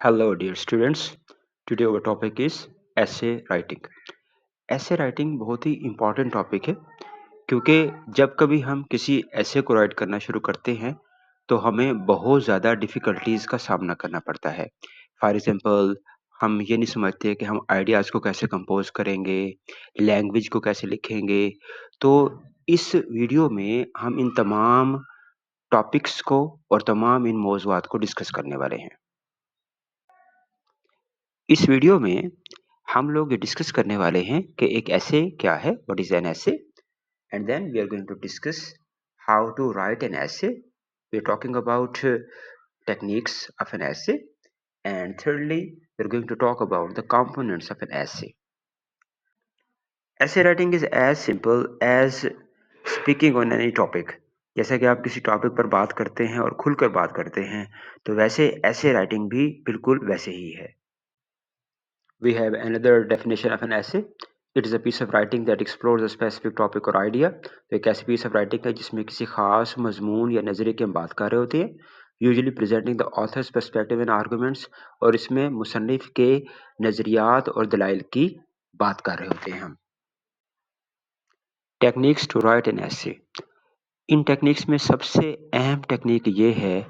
Hello, dear students. Today our topic is essay writing. essay writing बहुत ही important topic है क्योंकि जब कभी हम किसी essay को राइट करना शुरू करते हैं तो हमें बहुत ज़्यादा डिफ़िकल्टीज़ का सामना करना पड़ता है। फॉर एग्ज़ाम्पल हम ये नहीं समझते कि हम आइडियाज़ को कैसे कंपोज़ करेंगे, लैंग्वेज को कैसे लिखेंगे। तो इस वीडियो में हम इन तमाम टॉपिक्स को और तमाम इन मौज़ूआत को डिस्कस करने वाले हैं। इस वीडियो में हम लोग ये डिस्कस करने वाले हैं कि एक एसे क्या है, what is an essay, and then we are going to discuss how to write an essay. We are talking about techniques of an essay, and thirdly we're going to talk about the components of an essay. Essay writing is as simple as speaking on any topic. जैसा कि आप किसी topic पर बात करते हैं और खुलकर बात करते हैं, तो वैसे essay writing भी बिल्कुल वैसे ही है। We have another definition of an essay. It is a piece of writing that explores a specific topic or idea. तो एक ऐसी piece of writing है जिसमें किसी खास मजमून या नजरिए की हम बात कर रहे होते हैं, usually presenting the author's perspective and arguments, और इसमें मुसन्निफ के नजरियात और दलाइल की बात कर रहे होते हैं हम। Techniques to write an essay. इन टेक्निक्स में सबसे अहम टेक्निक ये है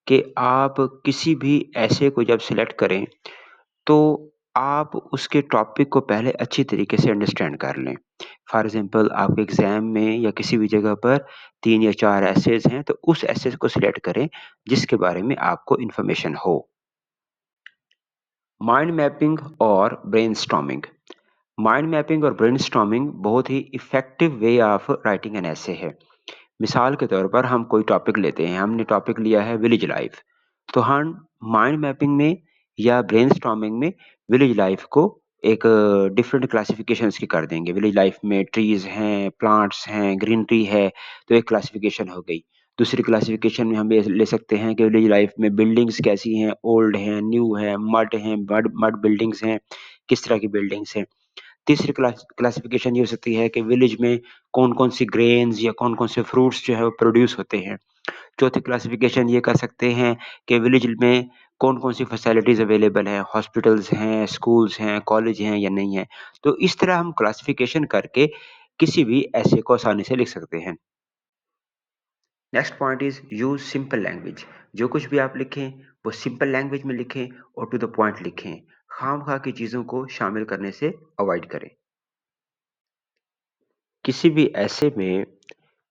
कि आप किसी भी ऐसे को जब सिलेक्ट करें तो आप उसके टॉपिक को पहले अच्छी तरीके से अंडरस्टैंड कर लें। फॉर एग्ज़ाम्पल आपके एग्ज़ाम में या किसी भी जगह पर 3 या 4 एसेज हैं, तो उस एसेज को सिलेक्ट करें जिसके बारे में आपको इन्फॉर्मेशन हो। माइंड मैपिंग और ब्रेनस्टॉर्मिंग। माइंड मैपिंग और ब्रेनस्टॉर्मिंग बहुत ही effective way of writing an essay है। मिसाल के तौर पर हम कोई टॉपिक लेते हैं, हमने टॉपिक लिया है विलेज लाइफ, तो हम माइंड मैपिंग में या ब्रेनस्टॉर्मिंग में विलेज लाइफ को एक डिफरेंट क्लासिफिकेशंस की कर देंगे। विलेज लाइफ में ट्रीज हैं, प्लांट्स हैं, ग्रीनरी है, तो एक क्लासिफिकेशन हो गई। दूसरी क्लासिफिकेशन में हम ये ले सकते हैं कि विलेज लाइफ में बिल्डिंग्स कैसी हैं, ओल्ड हैं, न्यू हैं, मड हैं, मड मड बिल्डिंग्स हैं, किस तरह की बिल्डिंग्स हैं। तीसरी क्लासिफिकेशन ये हो सकती है कि विलेज में कौन-कौन सी ग्रेन्स या कौन-कौन से फ्रूट्स जो है वो प्रोड्यूस होते हैं। चौथी क्लासिफिकेशन ये कर सकते हैं कि विलेज में कौन-कौन सी फैसिलिटीज़ अवेलेबल हैं, हॉस्पिटल्स हैं, स्कूल्स हैं, कॉलेज हैं या नहीं हैं। तो इस तरह हम क्लासिफिकेशन करके किसी भी एसे को आसानी से लिख सकते हैं। Next point is use simple language. जो कुछ भी आप लिखें, वो सिंपल लैंग्वेज में लिखें और टू द पॉइंट लिखें। खामखा की चीज़ों को शामिल करने से अवॉइड करें। किसी भी ऐसे में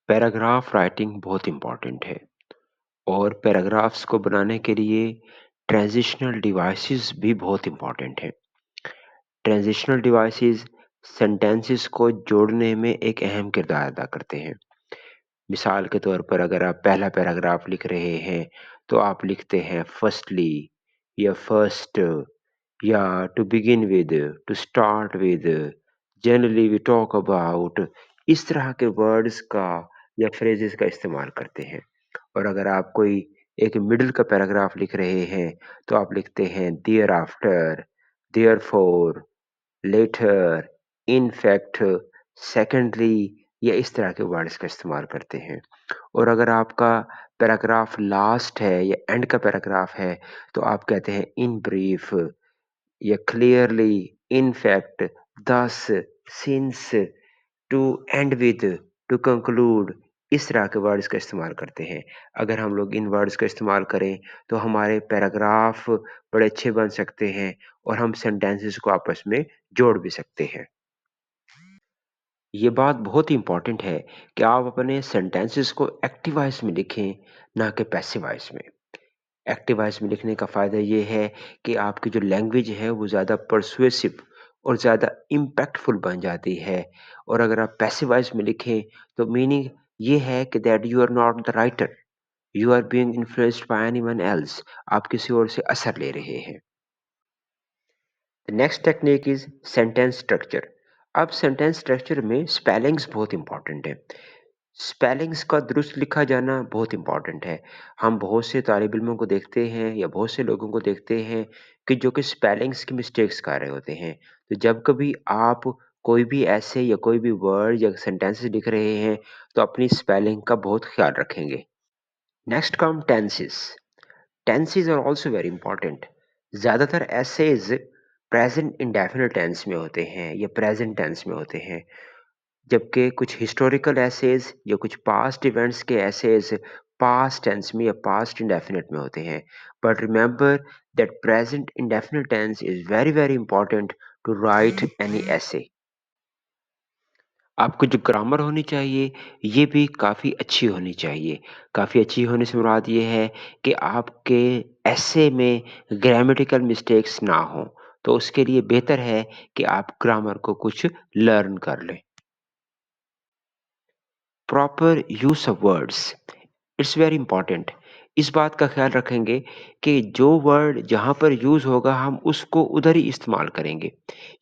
पैराग्राफ राइटिंग बहुत इम्पोर्टेंट है और पैराग्राफ्स को बनाने के लिए ट्रांजिशनल डिवाइसेस भी बहुत इम्पोर्टेंट है। ट्रांजिशनल डिवाइसेस सेंटेंसेस को जोड़ने में एक अहम किरदार अदा करते हैं। मिसाल के तौर पर अगर आप पहला पैराग्राफ लिख रहे हैं तो आप लिखते हैं फर्स्टली या फर्स्ट या to begin with, to start with, generally we talk about, इस तरह के वर्ड्स का या फ्रेजेस का इस्तेमाल करते हैं। और अगर आप कोई एक मिडल का पैराग्राफ लिख रहे हैं तो आप लिखते हैं thereafter, therefore, later, in fact, secondly, या इस तरह के वर्ड्स का इस्तेमाल करते हैं। और अगर आपका पैराग्राफ लास्ट है या एंड का पैराग्राफ है तो आप कहते हैं इन ब्रीफ या clearly, in fact, thus, since, to end with, to conclude, इस तरह के वर्ड्स का इस्तेमाल करते हैं। अगर हम लोग इन वर्ड्स का इस्तेमाल करें तो हमारे पैराग्राफ बड़े अच्छे बन सकते हैं और हम सेंटेंसेस को आपस में जोड़ भी सकते हैं। ये बात बहुत ही इम्पोर्टेंट है कि आप अपने सेंटेंसेस को एक्टिव वॉइस में लिखें, ना कि पैसिव वॉइस में। एक्टिव वॉइस में लिखने का फ़ायदा ये है कि आपकी जो लैंग्वेज है वो ज़्यादा पर्सुएसिव और ज़्यादा इम्पैक्टफुल बन जाती है। और अगर आप पैसिव वॉइस में लिखें तो मीनिंग ये है कि that you are not the writer, you are being influenced by anyone else, आप किसी और से असर ले रहे हैं। The next technique is sentence structure. अब सेंटेंस स्ट्रक्चर में स्पेलिंग्स बहुत इंपॉर्टेंट है। स्पेलिंग्स का दुरुस्त लिखा जाना बहुत इम्पोर्टेंट है। हम बहुत से तालिब इल्मों को देखते हैं या बहुत से लोगों को देखते हैं कि जो कि स्पेलिंग्स की मिस्टेक्स कर रहे होते हैं। तो जब कभी आप कोई भी ऐसे या कोई भी वर्ड या सेंटेंसेस लिख रहे हैं तो अपनी स्पेलिंग का बहुत ख्याल रखेंगे। Next come tenses. Tenses are also very important. ज़्यादातर एसेज़ प्रेज़ेंट इंडेफ़िनिट टेंस में होते हैं या प्रेज़ेंट टेंस में होते हैं, जबकि कुछ हिस्टोरिकल एसेज़ या कुछ पास्ट इवेंट्स के एसेज़ पास्ट टेंस में या पास्ट इंडेफ़िनिट में होते हैं। But remember that present indefinite tense is very, very important to write any essay. आपको जो ग्रामर होनी चाहिए, ये भी काफ़ी अच्छी होनी चाहिए। काफ़ी अच्छी होने से मुराद ये है कि आपके एसे में ग्रामेटिकल मिस्टेक्स ना हों। तो उसके लिए बेहतर है कि आप ग्रामर को कुछ लर्न कर लें। Proper use of words, it's very important. इस बात का ख़्याल रखेंगे कि जो वर्ड जहाँ पर यूज़ होगा हम उसको उधर ही इस्तेमाल करेंगे।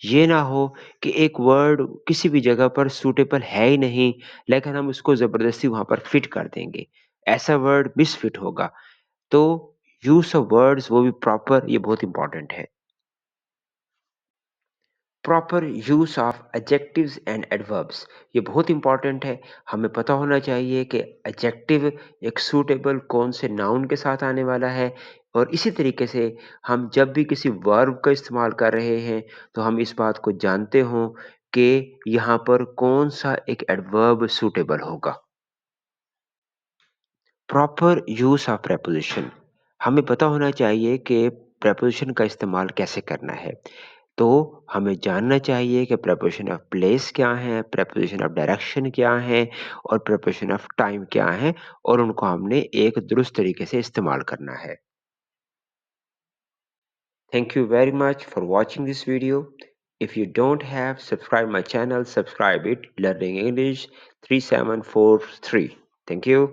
ये ना हो कि एक वर्ड किसी भी जगह पर सूटेबल है ही नहीं, लेकिन हम उसको ज़बरदस्ती वहाँ पर फिट कर देंगे। ऐसा वर्ड मिसफिट होगा। तो यूज़ ऑफ वर्ड्स वो भी प्रॉपर, ये बहुत इम्पोर्टेंट है। Proper use of adjectives and adverbs, ये बहुत इम्पोर्टेंट है। हमें पता होना चाहिए कि एडजेक्टिव एक सूटेबल कौन से नाउन के साथ आने वाला है, और इसी तरीके से हम जब भी किसी वर्ब का इस्तेमाल कर रहे हैं तो हम इस बात को जानते हों कि यहाँ पर कौन सा एक एडवर्ब सूटेबल होगा। प्रॉपर यूज़ ऑफ प्रेपोज़िशन, हमें पता होना चाहिए कि प्रेपोज़िशन का इस्तेमाल कैसे करना है। तो हमें जानना चाहिए कि प्रेपोज़िशन ऑफ प्लेस क्या है, प्रेपोज़िशन ऑफ डायरेक्शन क्या है और प्रेपोज़िशन ऑफ टाइम क्या है, और उनको हमने एक दुरुस्त तरीके से इस्तेमाल करना है। Thank you very much for watching this video. If you don't have subscribe my channel, subscribe it, Learning English 3743. Thank you.